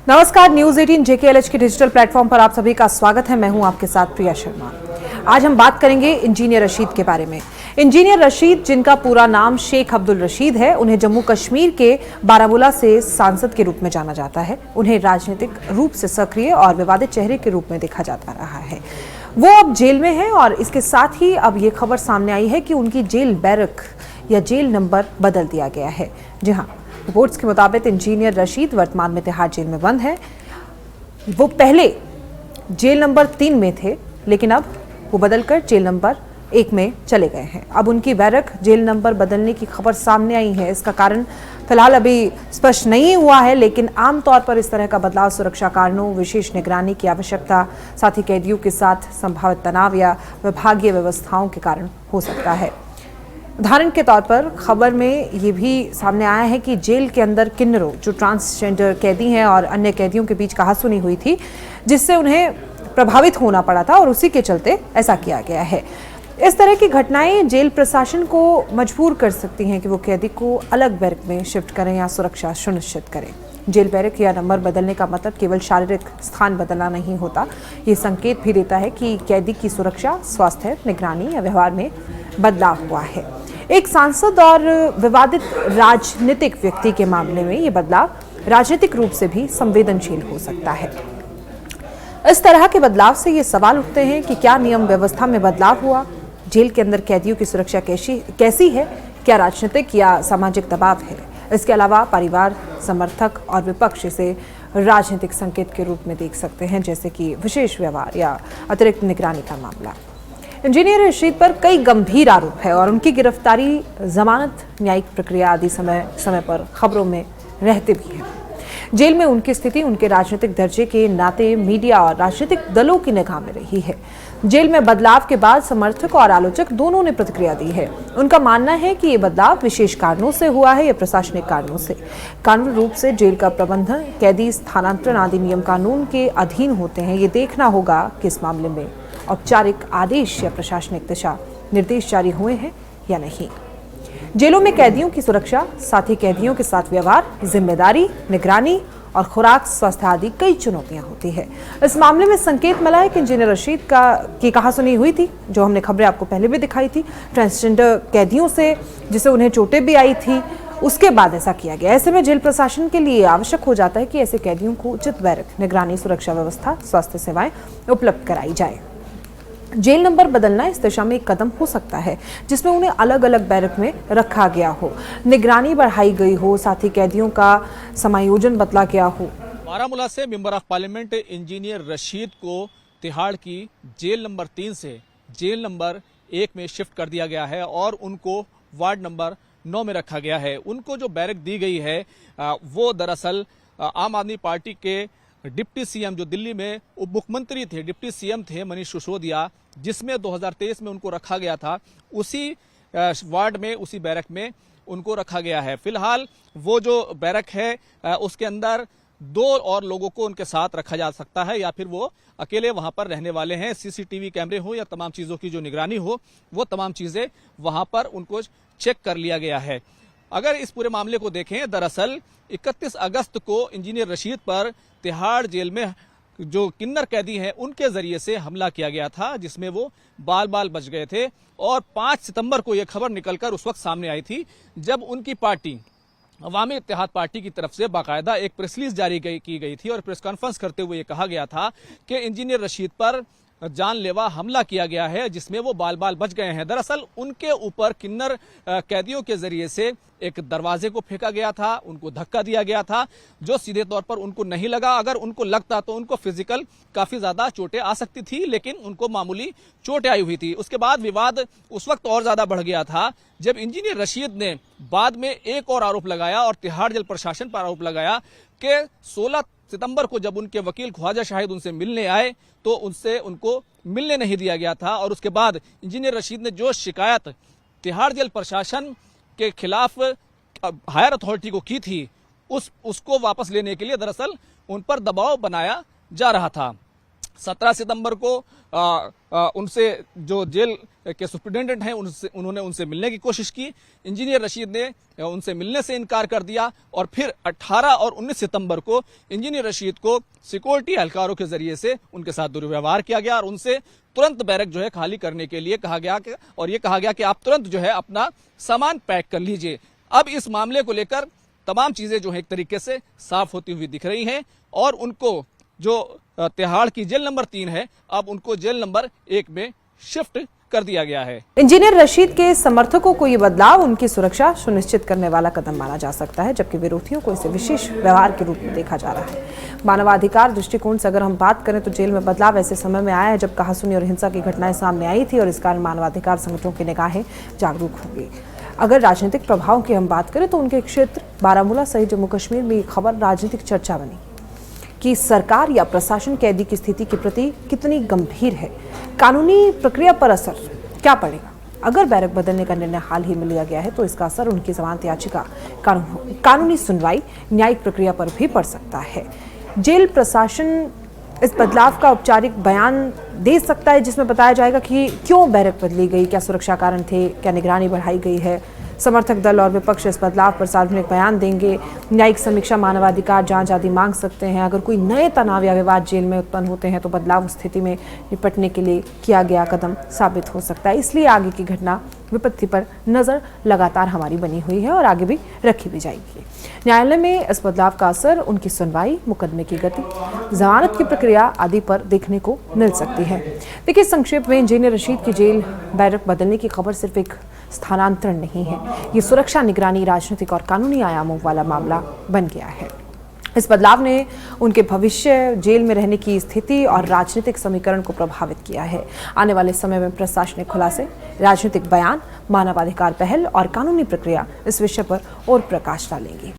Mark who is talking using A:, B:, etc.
A: नमस्कार, news 18 JKLH के digital platform पर आप सभी का स्वागत है। मैं हूं आपके साथ प्रिया शर्मा। आज हम बात करेंगे इंजीनियर रशीद के बारे में। इंजीनियर रशीद, जिनका पूरा नाम शेख अब्दुल रशीद है, उन्हें जम्मू कश्मीर के बारामूला से सांसद के रूप में जाना जाता है। उन्हें राजनीतिक रूप से सक्रिय और विवादित चेहरे के रूप में देखा जाता रहा है। वो अब जेल में है और इसके साथ ही अब ये खबर सामने आई है कि उनकी जेल बैरक या जेल नंबर बदल दिया गया है। जी हाँ, रिपोर्ट्स के मुताबिक इंजीनियर रशीद वर्तमान में तिहाड़ जेल में बंद है। वो पहले जेल नंबर 3 में थे, लेकिन अब वो बदलकर जेल नंबर 1 में चले गए हैं। अब उनकी बैरक जेल नंबर बदलने की खबर सामने आई है। इसका कारण फिलहाल अभी स्पष्ट नहीं हुआ है, लेकिन आमतौर पर इस तरह का बदलाव सुरक्षा कारणों, विशेष निगरानी की आवश्यकता, साथ ही कैदियों के साथ संभावित तनाव या विभागीय व्यवस्थाओं के कारण हो सकता है। उदाहरण के तौर पर खबर में ये भी सामने आया है कि जेल के अंदर किन्नरों, जो ट्रांसजेंडर कैदी हैं, और अन्य कैदियों के बीच कहासुनी हुई थी, जिससे उन्हें प्रभावित होना पड़ा था और उसी के चलते ऐसा किया गया है। इस तरह की घटनाएं जेल प्रशासन को मजबूर कर सकती हैं कि वो कैदी को अलग बैरक में शिफ्ट करें या सुरक्षा सुनिश्चित करें। जेल बैरक या नंबर बदलने का मतलब केवल शारीरिक स्थान बदलना नहीं होता, ये संकेत भी देता है कि कैदी की सुरक्षा, स्वास्थ्य, निगरानी या व्यवहार में बदलाव हुआ है। एक सांसद और विवादित राजनीतिक व्यक्ति के मामले में ये बदलाव राजनीतिक रूप से भी संवेदनशील हो सकता है। इस तरह के बदलाव से ये सवाल उठते हैं कि क्या नियम व्यवस्था में बदलाव हुआ? जेल के अंदर कैदियों की सुरक्षा कैसी है? क्या राजनीतिक या सामाजिक दबाव है? इसके अलावा परिवार, समर्थक और विपक्ष इसे राजनीतिक संकेत के रूप में देख सकते हैं, जैसे कि विशेष व्यवहार या अतिरिक्त निगरानी का मामला। इंजीनियर रशीद पर कई गंभीर आरोप है और उनकी गिरफ्तारी, जमानत, न्यायिक प्रक्रिया आदि समय पर खबरों में रहते भी हैं। जेल में उनकी स्थिति उनके राजनीतिक दर्जे के नाते मीडिया और राजनीतिक दलों की निगाह में रही है। जेल में बदलाव के बाद समर्थक और आलोचक दोनों ने प्रतिक्रिया दी है। उनका मानना है कि ये बदलाव विशेष कारणों से हुआ है या प्रशासनिक कारणों से। कानूनी रूप से जेल का प्रबंधन, कैदी स्थानांतरण आदि नियम कानून के अधीन होते हैं। ये देखना होगा कि इस मामले में औपचारिक आदेश या प्रशासनिक दिशा निर्देश जारी हुए हैं या नहीं। जेलों में कैदियों की सुरक्षा, साथ ही कैदियों के साथ व्यवहार, जिम्मेदारी, निगरानी और खुराक, स्वास्थ्य आदि कई चुनौतियां होती है। इस मामले में संकेत मिला है कि इंजीनियर रशीद की कहासुनी हुई थी, जो हमने खबरें आपको पहले भी दिखाई थी, ट्रांसजेंडर कैदियों से, जिसे उन्हें चोटें भी आई थी। उसके बाद ऐसा किया गया। ऐसे में जेल प्रशासन के लिए आवश्यक हो जाता है कि ऐसे कैदियों को उचित बैरक, निगरानी, सुरक्षा व्यवस्था, स्वास्थ्य सेवाएं उपलब्ध कराई जाए। जेल नंबर बदलना इस दिशा में एक कदम हो सकता है, जिसमें उन्हें अलग अलग बैरक में रखा गया हो, निगरानी बढ़ाई गई हो, साथ ही कैदियों का समायोजन बदला गया हो।
B: बारामूला से member of parliament engineer Rashid को तिहाड़ की जेल नंबर 3 से जेल नंबर 1 में शिफ्ट कर दिया गया है और उनको वार्ड नंबर 9 में रखा गया है। उनको जो बैरक दी गई है वो दरअसल आम आदमी पार्टी के डिप्टी सीएम, जो दिल्ली में उप मुख्यमंत्री थे, डिप्टी सीएम थे मनीष सिसोदिया, जिसमें 2023 में उनको रखा गया था, उसी वार्ड में, उसी बैरक में उनको रखा गया है। फिलहाल वो जो बैरक है उसके अंदर 2 और लोगों को उनके साथ रखा जा सकता है या फिर वो अकेले वहां पर रहने वाले हैं। सीसीटीवी कैमरे हो या तमाम चीजों की जो निगरानी हो, वो तमाम चीजें वहां पर उनको चेक कर लिया गया है। अगर इस पूरे मामले को देखें, दरअसल 31 अगस्त को इंजीनियर रशीद पर तिहाड़ जेल में जो किन्नर कैदी हैं उनके जरिए से हमला किया गया था, जिसमें वो बाल बाल बच गए थे। और 5 सितंबर को यह खबर निकलकर उस वक्त सामने आई थी जब उनकी पार्टी, अवामी इत्तेहाद पार्टी की तरफ से बाकायदा एक प्रेस रिलीज जारी की गई थी और प्रेस कॉन्फ्रेंस करते हुए यह कहा गया था कि इंजीनियर रशीद पर जानलेवा हमला किया गया है, जिसमें वो बाल बाल बच गए हैं। दरअसल उनके ऊपर किन्नर कैदियों के जरिए से एक दरवाजे को फेंका गया था, उनको धक्का दिया गया था, जो सीधे तौर पर उनको नहीं लगा। अगर उनको लगता तो उनको फिजिकल काफी ज्यादा चोटें आ सकती थी, लेकिन उनको मामूली चोटें आई हुई थी। उसके बाद विवाद उस वक्त और ज्यादा बढ़ गया था जब इंजीनियर रशीद ने बाद में एक और आरोप लगाया और तिहाड़ जेल प्रशासन पर आरोप लगाया कि 16 सितंबर को जब उनके वकील ख्वाजा शाहिद उनसे मिलने आए तो उनको मिलने नहीं दिया गया था। और उसके बाद इंजीनियर रशीद ने जो शिकायत तिहाड़ जेल प्रशासन के खिलाफ हायर अथॉरिटी को की थी, उसको वापस लेने के लिए दरअसल उन पर दबाव बनाया जा रहा था। 17 सितंबर को उनसे जो जेल के सुप्रिटेंडेंट हैं उन्होंने उनसे मिलने की कोशिश की। इंजीनियर रशीद ने उनसे मिलने से इनकार कर दिया और फिर 18 और 19 सितंबर को इंजीनियर रशीद को सिक्योरिटी एहलकारों के जरिए से उनके साथ दुर्व्यवहार किया गया और उनसे तुरंत बैरक जो है खाली करने के लिए कहा गया और ये कहा गया कि आप तुरंत जो है अपना सामान पैक कर लीजिए। अब इस मामले को लेकर तमाम चीजें जो है एक तरीके से साफ होती हुई दिख रही हैं और उनको जो तिहाड़ की जेल नंबर 3 है अब उनको जेल नंबर 1 में शिफ्ट कर दिया गया है।
A: इंजीनियर रशीद के समर्थकों को ये बदलाव उनकी सुरक्षा सुनिश्चित करने वाला कदम माना जा सकता है, जबकि विरोधियों को इसे विशेष व्यवहार के रूप में देखा जा रहा है। मानवाधिकार दृष्टिकोण से अगर हम बात करें तो जेल में बदलाव ऐसे समय में आया है जब कहासुनी और हिंसा की घटनाएं सामने आई थी और इस कारण मानवाधिकार संगठनों की निगाहें जागरूक होंगी। अगर राजनीतिक प्रभाव की हम बात करें तो उनके क्षेत्र बारामूला सहित जम्मू कश्मीर में ये खबर राजनीतिक चर्चा बनी कि सरकार या प्रशासन कैदी की स्थिति के प्रति कितनी गंभीर है, कानूनी प्रक्रिया पर असर क्या पड़ेगा। अगर बैरक बदलने का निर्णय हाल ही में लिया गया है तो इसका असर उनकी जमानत याचिका, कानूनी सुनवाई, न्यायिक प्रक्रिया पर भी पड़ सकता है। जेल प्रशासन इस बदलाव का औपचारिक बयान दे सकता है जिसमें बताया जाएगा कि क्यों बैरक बदली गई, क्या सुरक्षा कारण थे, क्या निगरानी बढ़ाई गई है। समर्थक दल और विपक्ष इस बदलाव पर सार्वजनिक बयान देंगे। न्यायिक समीक्षा, मानवाधिकार जांच आदि मांग सकते हैं। अगर कोई नए तनाव या विवाद जेल में उत्पन्न होते हैं तो बदलाव स्थिति में निपटने के लिए किया गया कदम साबित हो सकता है। इसलिए आगे की घटना विपत्ति पर नजर लगातार हमारी बनी हुई है और आगे भी रखी भी जाएगी। न्यायालय में इस बदलाव का असर उनकी सुनवाई, मुकदमे की गति, जमानत की प्रक्रिया आदि पर देखने को मिल सकती है। देखिए, संक्षेप में इंजीनियर रशीद की जेल बैरक बदलने की खबर सिर्फ एक स्थानांतरण नहीं है, ये सुरक्षा, निगरानी, राजनीतिक और कानूनी आयामों वाला मामला बन गया है। इस बदलाव ने उनके भविष्य, जेल में रहने की स्थिति और राजनीतिक समीकरण को प्रभावित किया है। आने वाले समय में प्रशासनिक खुलासे, राजनीतिक बयान, मानवाधिकार पहल और कानूनी प्रक्रिया इस विषय पर और प्रकाश डालेंगी।